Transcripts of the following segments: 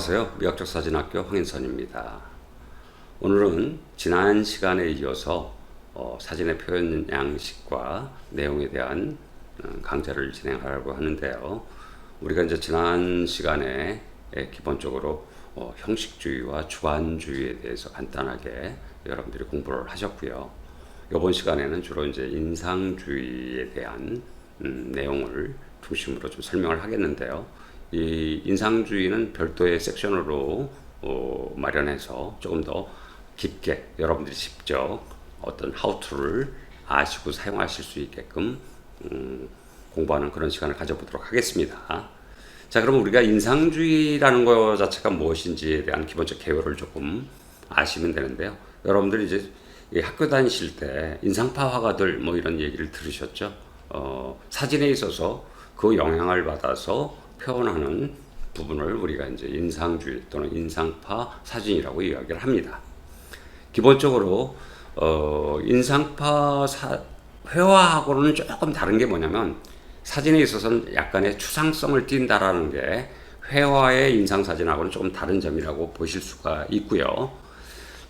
안녕하세요. 미학적 사진학교 황인선입니다. 오늘은 지난 시간에 이어서 사진의 표현 양식과 내용에 대한 강좌를 진행하려고 하는데요. 우리가 이제 지난 시간에 기본적으로 형식주의와 주관주의에 대해서 간단하게 여러분들이 공부를 하셨고요. 이번 시간에는 주로 이제 인상주의에 대한 내용을 중심으로 좀 설명을 하겠는데요. 이 인상주의는 별도의 섹션으로 마련해서 조금 더 깊게 여러분들이 직접 어떤 하우투를 아시고 사용하실 수 있게끔 공부하는 그런 시간을 가져보도록 하겠습니다. 자, 그럼 우리가 인상주의라는 것 자체가 무엇인지에 대한 기본적 개요를 조금 아시면 되는데요. 여러분들이 이제 학교 다니실 때 인상파 화가들 뭐 이런 얘기를 들으셨죠? 사진에 있어서 그 영향을 받아서 표현하는 부분을 우리가 이제 인상주의 또는 인상파 사진이라고 이야기를 합니다. 기본적으로 인상파 회화하고는 조금 다른 게 뭐냐면 사진에 있어서는 약간의 추상성을 띈다라는 게 회화의 인상사진하고는 조금 다른 점이라고 보실 수가 있고요.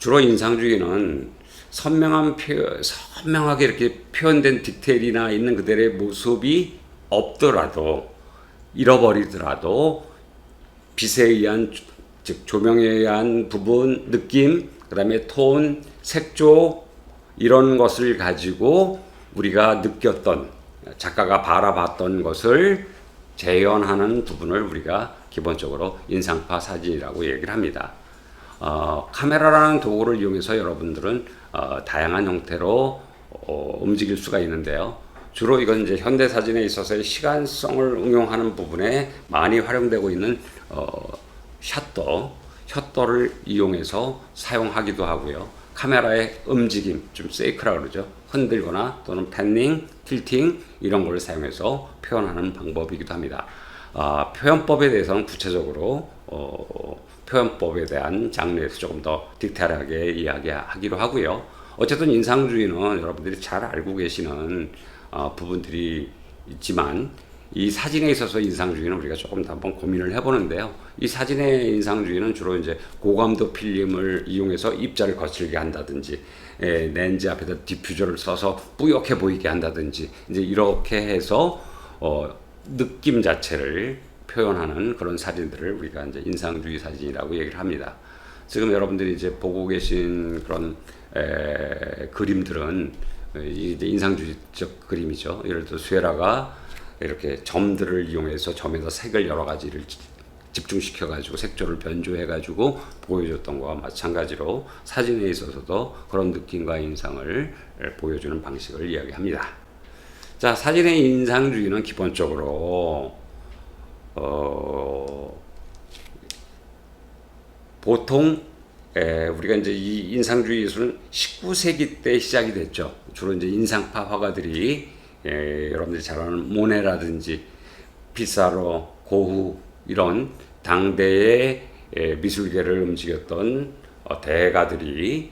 주로 인상주의는 선명하게 이렇게 표현된 디테일이나 있는 그들의 모습이 없더라도 잃어버리더라도 빛에 의한 즉 조명에 의한 부분, 느낌, 그 다음에 톤, 색조 이런 것을 가지고 우리가 느꼈던 작가가 바라봤던 것을 재현하는 부분을 우리가 기본적으로 인상파 사진이라고 얘기를 합니다. 카메라라는 도구를 이용해서 여러분들은 다양한 형태로 움직일 수가 있는데요. 주로 이건 이제 현대 사진에 있어서의 시간성을 응용하는 부분에 많이 활용되고 있는 셔터를 이용해서 사용하기도 하고요. 카메라의 움직임, 좀 세이크라 그러죠. 흔들거나 또는 팬닝, 틸팅 이런 걸 사용해서 표현하는 방법이기도 합니다. 표현법에 대해서는 구체적으로 표현법에 대한 장르에서 조금 더 디테일하게 이야기하기로 하고요. 어쨌든 인상주의는 여러분들이 잘 알고 계시는 부분들이 있지만 이 사진에 있어서 인상주의는 우리가 조금 더 한번 고민을 해보는데요. 이 사진의 인상주의는 주로 이제 고감도 필름을 이용해서 입자를 거칠게 한다든지, 렌즈 앞에다 디퓨저를 써서 뿌옇게 보이게 한다든지, 이제 이렇게 해서 느낌 자체를 표현하는 그런 사진들을 우리가 이제 인상주의 사진이라고 얘기를 합니다. 지금 여러분들이 이제 보고 계신 그런 그림들은 이제 인상주의적 그림이죠. 예를 들어 스웨라가 이렇게 점들을 이용해서 점에서 색을 여러 가지를 집중시켜 가지고 색조를 변조해 가지고 보여줬던 것과 마찬가지로 사진에 있어서도 그런 느낌과 인상을 보여주는 방식을 이야기합니다. 자, 사진의 인상주의는 기본적으로 보통 우리가 이제 이 인상주의 예술은 19세기 때 시작이 됐죠. 주로 이제 인상파 화가들이 여러분들이 잘 아는 모네라든지 피사로, 고흐 이런 당대의 미술계를 움직였던 대가들이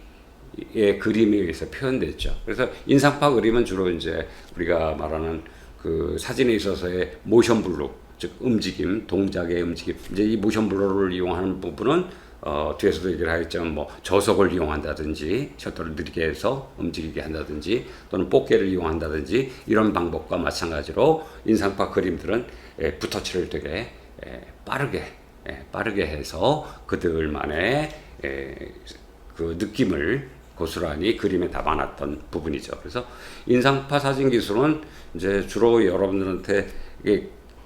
그림에 의해서 표현됐죠. 그래서 인상파 그림은 주로 이제 우리가 말하는 그 사진에 있어서의 모션 블루, 즉 움직임, 동작의 움직임. 이제 이 모션 블루를 이용하는 부분은 뒤에서도 얘기를 하겠지만 뭐 저속을 이용한다든지 셔터를 느리게 해서 움직이게 한다든지 또는 뽀개를 이용한다든지 이런 방법과 마찬가지로 인상파 그림들은 붓터치를 되게 빠르게 해서 그들만의 그 느낌을 고스란히 그림에 담아놨던 부분이죠. 그래서 인상파 사진 기술은 이제 주로 여러분들한테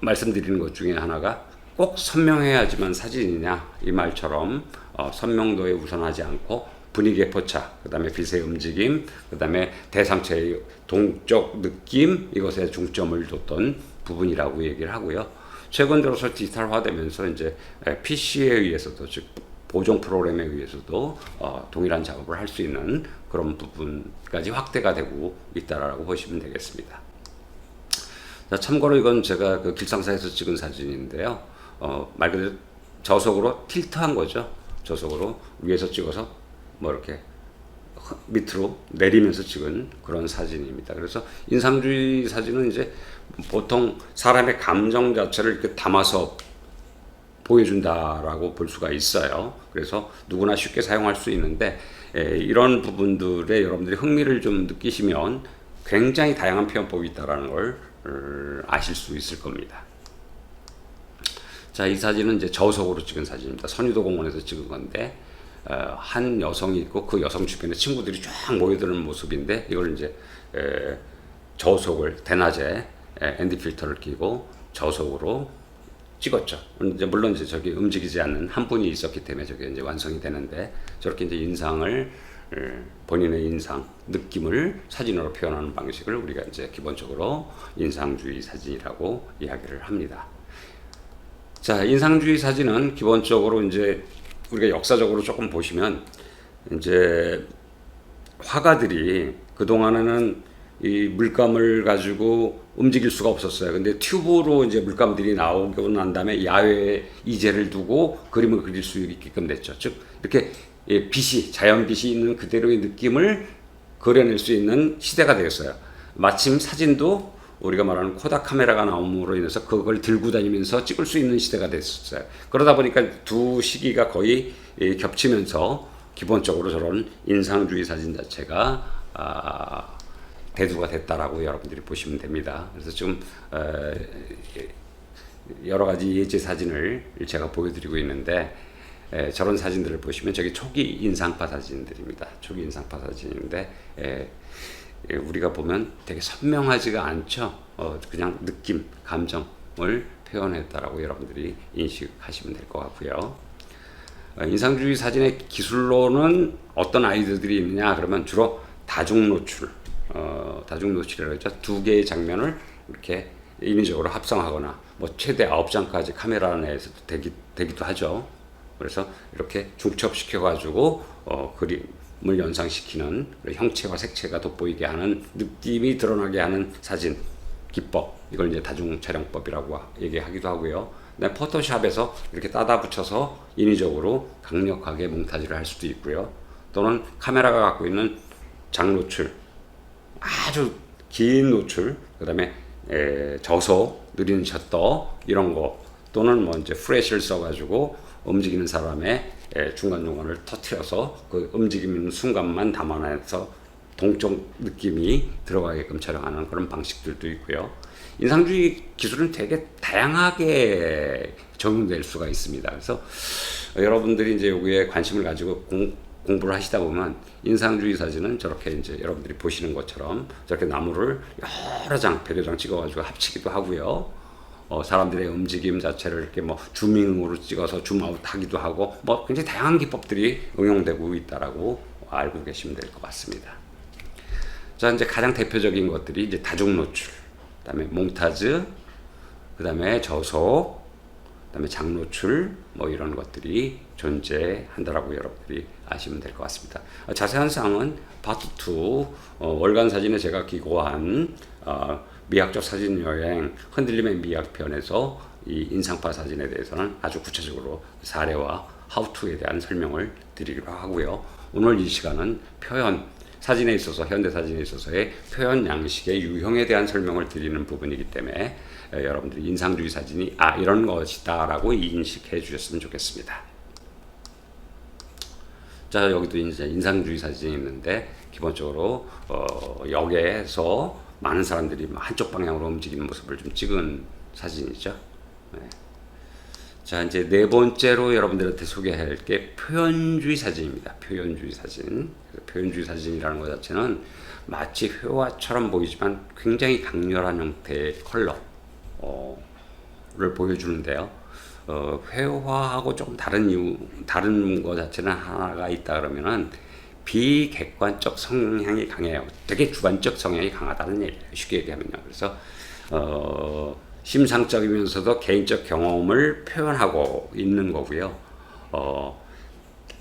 말씀드리는 것 중에 하나가 꼭 선명해야지만 사진이냐 이 말처럼 선명도에 우선하지 않고 분위기의 포착, 그 다음에 빛의 움직임, 그 다음에 대상체의 동적 느낌 이것에 중점을 뒀던 부분이라고 얘기를 하고요. 최근 들어서 디지털화되면서 이제 PC에 의해서도 즉 보정 프로그램에 의해서도 동일한 작업을 할 수 있는 그런 부분까지 확대가 되고 있다라고 보시면 되겠습니다. 자, 참고로 이건 제가 그 길상사에서 찍은 사진인데요. 말 그대로 저속으로 틸트한 거죠. 저속으로 위에서 찍어서 뭐 이렇게 밑으로 내리면서 찍은 그런 사진입니다. 그래서 인상주의 사진은 이제 보통 사람의 감정 자체를 이렇게 담아서 보여준다라고 볼 수가 있어요. 그래서 누구나 쉽게 사용할 수 있는데 이런 부분들에 여러분들이 흥미를 좀 느끼시면 굉장히 다양한 표현법이 있다라는 걸 아실 수 있을 겁니다. 자, 이 사진은 이제 저속으로 찍은 사진입니다. 선유도 공원에서 찍은 건데 한 여성이 있고 그 여성 주변에 친구들이 쫙 모여드는 모습인데 이걸 이제 저속을 대낮에 ND 필터를 끼고 저속으로 찍었죠. 이제 물론 이제 저기 움직이지 않는 한 분이 있었기 때문에 저게 이제 완성이 되는데 저렇게 이제 인상을 본인의 인상, 느낌을 사진으로 표현하는 방식을 우리가 이제 기본적으로 인상주의 사진이라고 이야기를 합니다. 자, 인상주의 사진은 기본적으로 이제 우리가 역사적으로 조금 보시면 이제 화가들이 그동안에는 이 물감을 가지고 움직일 수가 없었어요. 근데 튜브로 이제 물감들이 나오고 난 다음에 야외에 이제를 두고 그림을 그릴 수 있게끔 됐죠. 즉, 이렇게 빛이, 자연 빛이 있는 그대로의 느낌을 그려낼 수 있는 시대가 되었어요. 마침 사진도 우리가 말하는 코닥 카메라가 나옴으로 인해서 그걸 들고 다니면서 찍을 수 있는 시대가 됐었어요. 그러다 보니까 두 시기가 거의 겹치면서 기본적으로 저런 인상주의 사진 자체가 대두가 됐다라고 여러분들이 보시면 됩니다. 그래서 지금 여러 가지 예제 사진을 제가 보여드리고 있는데 저런 사진들을 보시면 저기 초기 인상파 사진들입니다. 초기 인상파 사진인데 우리가 보면 되게 선명하지가 않죠. 그냥 느낌, 감정을 표현했다라고 여러분들이 인식하시면 될 것 같고요. 인상주의 사진의 기술로는 어떤 아이디어들이 있느냐 그러면 주로 다중 노출이라고 했죠. 두 개의 장면을 이렇게 인위적으로 합성하거나 뭐 최대 9장까지 카메라 내에서 되기도 하죠. 그래서 이렇게 중첩시켜 가지고 그림을 연상시키는 형체와 색채가 돋보이게 하는 느낌이 드러나게 하는 사진 기법, 이걸 이제 다중 촬영법이라고 얘기하기도 하고요. 그다음에 포토샵에서 이렇게 따다 붙여서 인위적으로 강력하게 몽타주를 할 수도 있고요. 또는 카메라가 갖고 있는 장노출, 아주 긴 노출, 그다음에 저속, 느린 셔터 이런 거, 또는 뭐 이제 프레쉬를 써가지고 움직이는 사람의 중간중간을 터트려서 그 움직이는 순간만 담아내서 동적 느낌이 들어가게끔 촬영하는 그런 방식들도 있고요. 인상주의 기술은 되게 다양하게 적용될 수가 있습니다. 그래서 여러분들이 이제 여기에 관심을 가지고 공부를 하시다 보면 인상주의 사진은 저렇게 이제 여러분들이 보시는 것처럼 저렇게 나무를 여러 장, 백여 장 찍어가지고 합치기도 하고요. 사람들의 움직임 자체를 이렇게 뭐 줌인으로 찍어서 줌아웃 하기도 하고 뭐 굉장히 다양한 기법들이 응용되고 있다라고 알고 계시면 될 것 같습니다. 자, 이제 가장 대표적인 것들이 이제 다중 노출, 그다음에 몽타주, 그다음에 저속, 그다음에 장노출 뭐 이런 것들이 존재한다라고 여러분들이 아시면 될 것 같습니다. 자세한 사항은 파트 2 월간 사진에 제가 기고한 미학적 사진 여행 흔들림의 미학 편에서 이 인상파 사진에 대해서는 아주 구체적으로 사례와 how to에 대한 설명을 드리기로 하고요. 오늘 이 시간은 표현 사진에 있어서 현대 사진에 있어서의 표현 양식의 유형에 대한 설명을 드리는 부분이기 때문에 여러분들이 인상주의 사진이 이런 것이다라고 인식해 주셨으면 좋겠습니다. 자, 여기도 이제 인상주의 사진이 있는데 기본적으로 역에서 많은 사람들이 한쪽 방향으로 움직이는 모습을 좀 찍은 사진이죠. 네. 자, 이제 네 번째로 여러분들한테 소개할 게 표현주의 사진입니다. 표현주의 사진. 표현주의 사진이라는 것 자체는 마치 회화처럼 보이지만 굉장히 강렬한 형태의 컬러를 보여주는데요. 회화하고 조금 다른 것 자체는 하나가 있다 그러면은 비객관적 성향이 강해요. 되게 주관적 성향이 강하다는 얘기예요. 쉽게 얘기하면요. 그래서 심상적이면서도 개인적 경험을 표현하고 있는 거고요.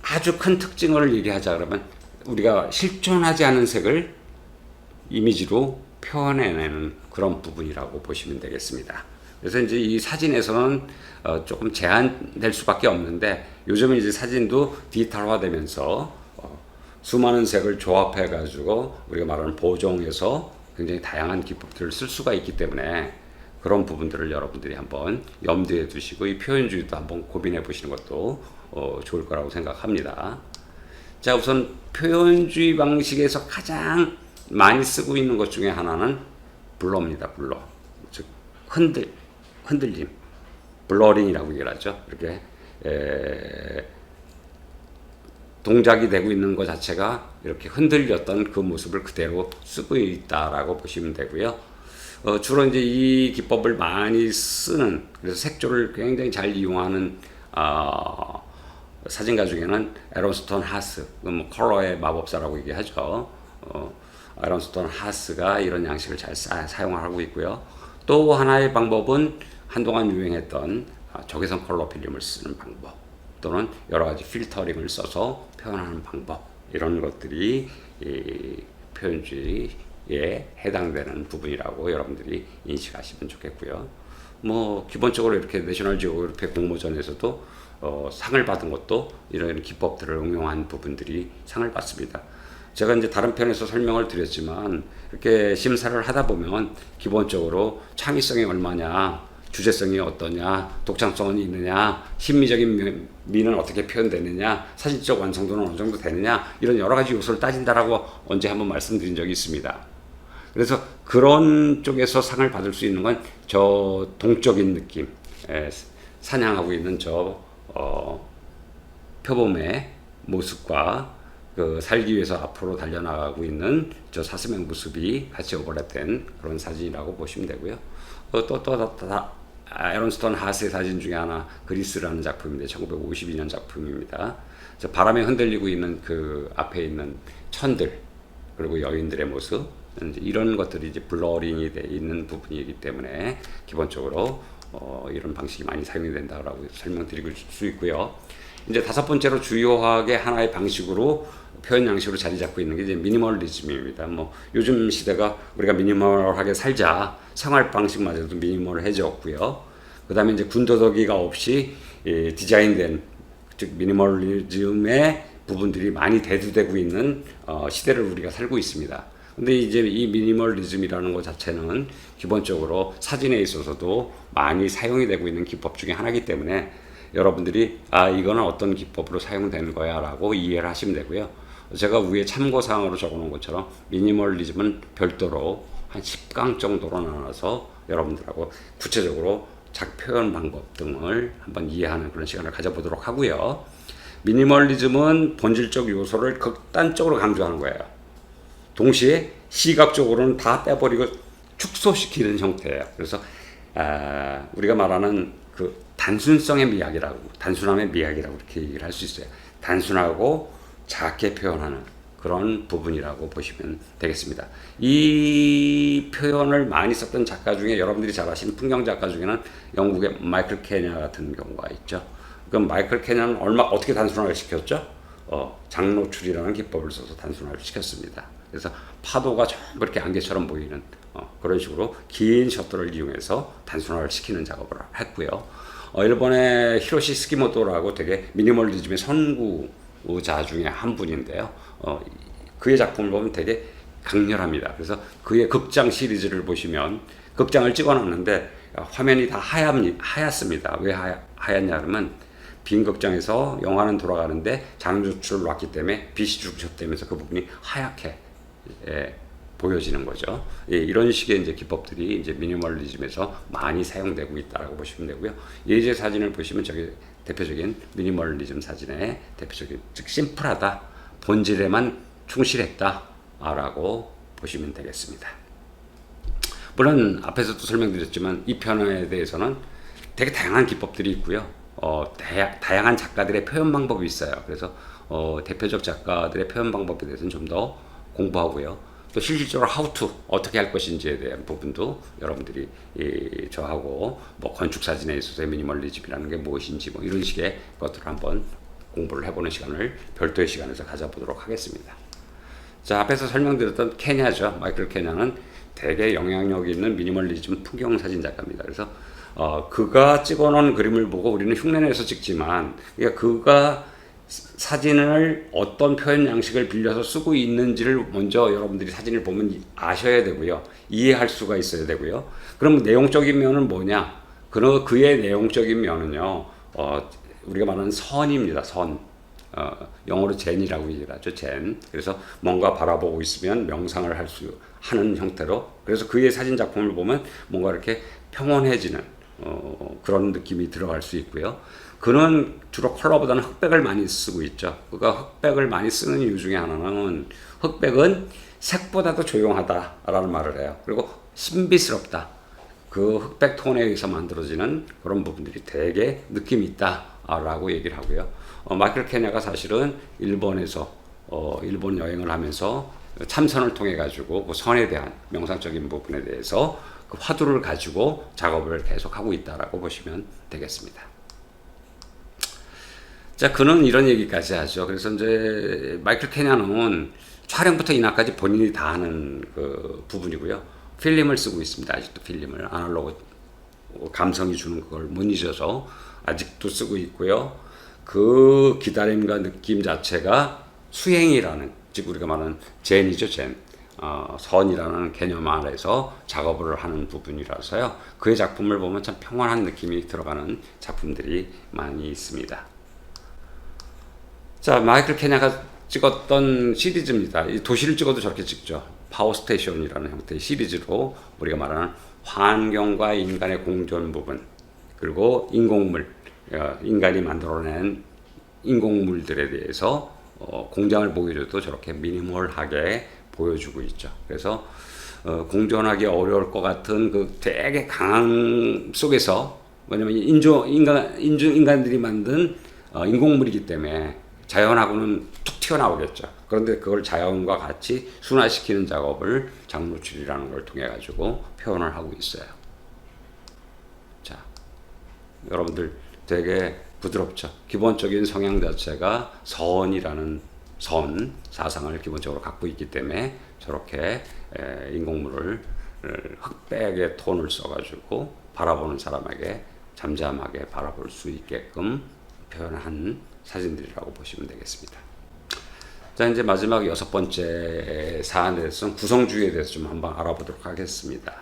아주 큰 특징을 얘기하자 그러면 우리가 실존하지 않은 색을 이미지로 표현해내는 그런 부분이라고 보시면 되겠습니다. 그래서 이제 이 사진에서는 조금 제한될 수밖에 없는데 요즘은 이제 사진도 디지털화되면서 수많은 색을 조합해 가지고 우리가 말하는 보정해서 굉장히 다양한 기법들을 쓸 수가 있기 때문에 그런 부분들을 여러분들이 한번 염두에 두시고 이 표현주의도 한번 고민해 보시는 것도 좋을 거라고 생각합니다. 자, 우선 표현주의 방식에서 가장 많이 쓰고 있는 것 중에 하나는 블러입니다. 블러. 즉 흔들림. 블러링이라고 얘기를 하죠. 이렇게 동작이 되고 있는 것 자체가 이렇게 흔들렸던 그 모습을 그대로 쓰고 있다라고 보시면 되고요. 주로 이제 이 기법을 많이 쓰는, 그래서 색조를 굉장히 잘 이용하는 사진가 중에는 에런 스톤 하스, 뭐 컬러의 마법사라고 얘기하죠. 에런 스톤 하스가 이런 양식을 잘 사용하고 있고요. 또 하나의 방법은 한동안 유행했던 적외선 컬러 필름을 쓰는 방법, 또는 여러 가지 필터링을 써서 표현하는 방법, 이런 것들이 이 표현주의에 해당되는 부분이라고 여러분들이 인식하시면 좋겠고요. 뭐 기본적으로 이렇게 내셔널 지오그래픽 공모전에서도 상을 받은 것도 이런 기법들을 응용한 부분들이 상을 받습니다. 제가 이제 다른 편에서 설명을 드렸지만 이렇게 심사를 하다 보면 기본적으로 창의성이 얼마냐, 주제성이 어떠냐, 독창성은 있느냐, 심미적인 미는 어떻게 표현되느냐, 사진적 완성도는 어느 정도 되느냐, 이런 여러 가지 요소를 따진다라고 언제 한번 말씀드린 적이 있습니다. 그래서 그런 쪽에서 상을 받을 수 있는 건 저 동적인 느낌, 사냥하고 있는 저 표범의 모습과 그 살기 위해서 앞으로 달려나가고 있는 저 사슴의 모습이 같이 오버랩된 그런 사진이라고 보시면 되고요. 에런 스톤 하스의 사진 중에 하나, 그리스라는 작품인데 1952년 작품입니다. 바람에 흔들리고 있는 그 앞에 있는 천들, 그리고 여인들의 모습, 이런 것들이 이제 블러링이 돼 있는 부분이기 때문에 기본적으로 이런 방식이 많이 사용이 된다라고 설명드릴 수 있고요. 이제 다섯 번째로 주요하게 하나의 방식으로 표현 양식으로 자리 잡고 있는 게 이제 미니멀리즘입니다. 뭐 요즘 시대가 우리가 미니멀하게 살자, 생활 방식마저도 미니멀해졌고요. 그다음에 이제 군더더기가 없이 디자인된, 즉 미니멀리즘의 부분들이 많이 대두되고 있는 시대를 우리가 살고 있습니다. 근데 이제 이 미니멀리즘이라는 것 자체는 기본적으로 사진에 있어서도 많이 사용이 되고 있는 기법 중에 하나이기 때문에 여러분들이 이거는 어떤 기법으로 사용되는 거야 라고 이해를 하시면 되고요. 제가 위에 참고사항으로 적어놓은 것처럼 미니멀리즘은 별도로 한 10강 정도로 나눠서 여러분들하고 구체적으로 작 표현 방법 등을 한번 이해하는 그런 시간을 가져보도록 하고요. 미니멀리즘은 본질적 요소를 극단적으로 강조하는 거예요. 동시에 시각적으로는 다 빼버리고 축소시키는 형태예요. 그래서 우리가 말하는 그 단순성의 미학이라고, 단순함의 미학이라고 이렇게 얘기를 할 수 있어요. 단순하고 작게 표현하는 그런 부분이라고 보시면 되겠습니다. 이 표현을 많이 썼던 작가 중에 여러분들이 잘 아시는 풍경 작가 중에는 영국의 마이클 캐냐 같은 경우가 있죠. 그럼 마이클 캐냐는 어떻게 단순화를 시켰죠? 장노출이라는 기법을 써서 단순화를 시켰습니다. 그래서 파도가 전부 이렇게 안개처럼 보이는 그런 식으로 긴 셔터를 이용해서 단순화를 시키는 작업을 했고요. 일본의 히로시 스기모토라고 되게 미니멀리즘의 선구자 중에 한 분인데요. 그의 작품을 보면 되게 강렬합니다. 그래서 그의 극장 시리즈를 보시면 극장을 찍어놨는데 화면이 다 하얗습니다. 왜 하얗냐면 빈 극장에서 영화는 돌아가는데 장노출을 놨기 때문에 빛이 주접되면서 그 부분이 하얗게 보여지는 거죠. 이런 식의 이제 기법들이 이제 미니멀리즘에서 많이 사용되고 있다라고 보시면 되고요. 예제 사진을 보시면 저기 대표적인 미니멀리즘 사진의 대표적인, 즉 심플하다, 본질에만 충실했다라고 보시면 되겠습니다. 물론 앞에서도 설명드렸지만 이 편에 대해서는 되게 다양한 기법들이 있고요. 다양한 작가들의 표현 방법이 있어요. 그래서 대표적 작가들의 표현 방법에 대해서는 좀 더 공부하고요. 또 실질적으로 how to, 어떻게 할 것인지에 대한 부분도 여러분들이 저하고 뭐 건축 사진에 있어서의 미니멀리즘이라는 게 무엇인지 뭐 이런 식의 것들을 한번 공부를 해보는 시간을 별도의 시간에서 가져보도록 하겠습니다. 자, 앞에서 설명드렸던 캐냐죠. 마이클 캐냐는 되게 영향력 있는 미니멀리즘 풍경 사진 작가입니다. 그래서 그가 찍어놓은 그림을 보고 우리는 흉내내서 찍지만, 그러니까 그가 사진을 어떤 표현 양식을 빌려서 쓰고 있는지를 먼저 여러분들이 사진을 보면 아셔야 되고요. 이해할 수가 있어야 되고요. 그럼 내용적인 면은 뭐냐? 그의 내용적인 면은요, 우리가 말하는 선입니다. 선. 영어로 젠이라고 얘기를 하죠. 젠. 그래서 뭔가 바라보고 있으면 명상을 하는 형태로. 그래서 그의 사진 작품을 보면 뭔가 이렇게 평온해지는 그런 느낌이 들어갈 수 있고요. 그는 주로 컬러보다는 흑백을 많이 쓰고 있죠. 그가 흑백을 많이 쓰는 이유 중에 하나는 흑백은 색보다도 조용하다라는 말을 해요. 그리고 신비스럽다. 그 흑백 톤에 의해서 만들어지는 그런 부분들이 되게 느낌이 있다라고 얘기를 하고요. 마이클 케냐가 사실은 일본에서 일본 여행을 하면서 참선을 통해 가지고 그 선에 대한 명상적인 부분에 대해서 그 화두를 가지고 작업을 계속하고 있다라고 보시면 되겠습니다. 자, 그는 이런 얘기까지 하죠. 그래서 이제 마이클 케냐는 촬영부터 인화까지 본인이 다 하는 그 부분이고요. 필름을 쓰고 있습니다. 아직도 필름을 아날로그 감성이 주는 그걸 못 잊어서 아직도 쓰고 있고요. 그 기다림과 느낌 자체가 수행이라는, 즉 우리가 말하는 젠이죠, 젠. 선이라는 개념 아래서 작업을 하는 부분이라서요. 그의 작품을 보면 참 평온한 느낌이 들어가는 작품들이 많이 있습니다. 자, 마이클 케냐가 찍었던 시리즈입니다. 이 도시를 찍어도 저렇게 찍죠. 파워스테이션이라는 형태의 시리즈로 우리가 말하는 환경과 인간의 공존 부분, 그리고 인공물, 인간이 만들어낸 인공물들에 대해서 공장을 보여줘도 저렇게 미니멀하게 보여주고 있죠. 그래서 공존하기 어려울 것 같은 그 되게 강함 속에서, 왜냐면 인간들이 만든 인공물이기 때문에 자연하고는 툭 튀어나오겠죠. 그런데 그걸 자연과 같이 순화시키는 작업을 장노출이라는 걸 통해 가지고 표현을 하고 있어요. 자, 여러분들 되게 부드럽죠. 기본적인 성향 자체가 선이라는 선 사상을 기본적으로 갖고 있기 때문에 저렇게 인공물을 흑백의 톤을 써가지고 바라보는 사람에게 잠잠하게 바라볼 수 있게끔 표현한 사진들이라고 보시면 되겠습니다. 자, 이제 마지막 6번째 사안에 대해서는 구성주의에 대해서 좀 한번 알아보도록 하겠습니다.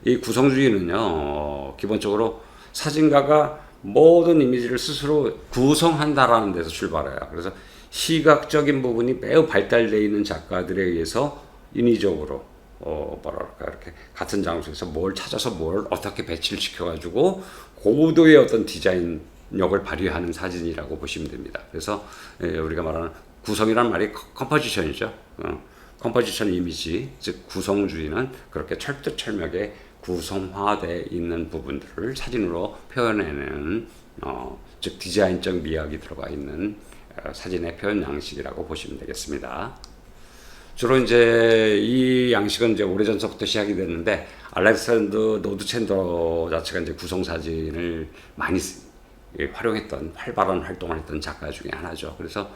이 구성주의는요, 기본적으로 사진가가 모든 이미지를 스스로 구성한다라는 데서 출발해요. 그래서 시각적인 부분이 매우 발달되어 있는 작가들에 의해서 인위적으로 뭐랄까 이렇게 같은 장소에서 뭘 찾아서 뭘 어떻게 배치를 시켜가지고 고도의 어떤 디자인력을 발휘하는 사진이라고 보시면 됩니다. 그래서 우리가 말하는 구성이란 말이 컴포지션이죠. 컴포지션 이미지, 즉 구성주의는 그렇게 철두철미하게 구성화되어 있는 부분들을 사진으로 표현해내는 즉 디자인적 미학이 들어가 있는 사진의 표현 양식이라고 보시면 되겠습니다. 주로 이제 이 양식은 이제 오래전서부터 시작이 됐는데 알렉산더 노드챈더 자체가 이제 구성 사진을 많이 활용했던 활발한 활동을 했던 작가 중에 하나죠. 그래서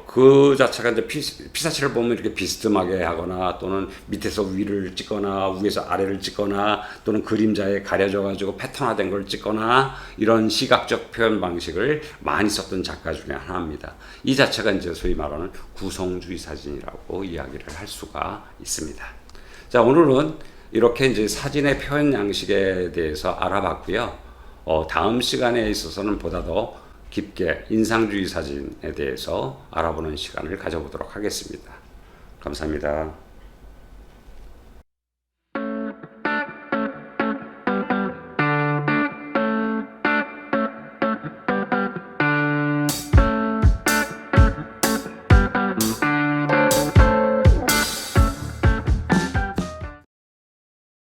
그 자체가 이제 피사체를 보면 이렇게 비스듬하게 하거나 또는 밑에서 위를 찍거나 위에서 아래를 찍거나 또는 그림자에 가려져 가지고 패턴화된 걸 찍거나 이런 시각적 표현 방식을 많이 썼던 작가 중에 하나입니다. 이 자체가 이제 소위 말하는 구성주의 사진이라고 이야기를 할 수가 있습니다. 자, 오늘은 이렇게 이제 사진의 표현 양식에 대해서 알아봤고요. 다음 시간에 있어서는 보다 더 깊게 인상주의 사진에 대해서 알아보는 시간을 가져보도록 하겠습니다. 감사합니다.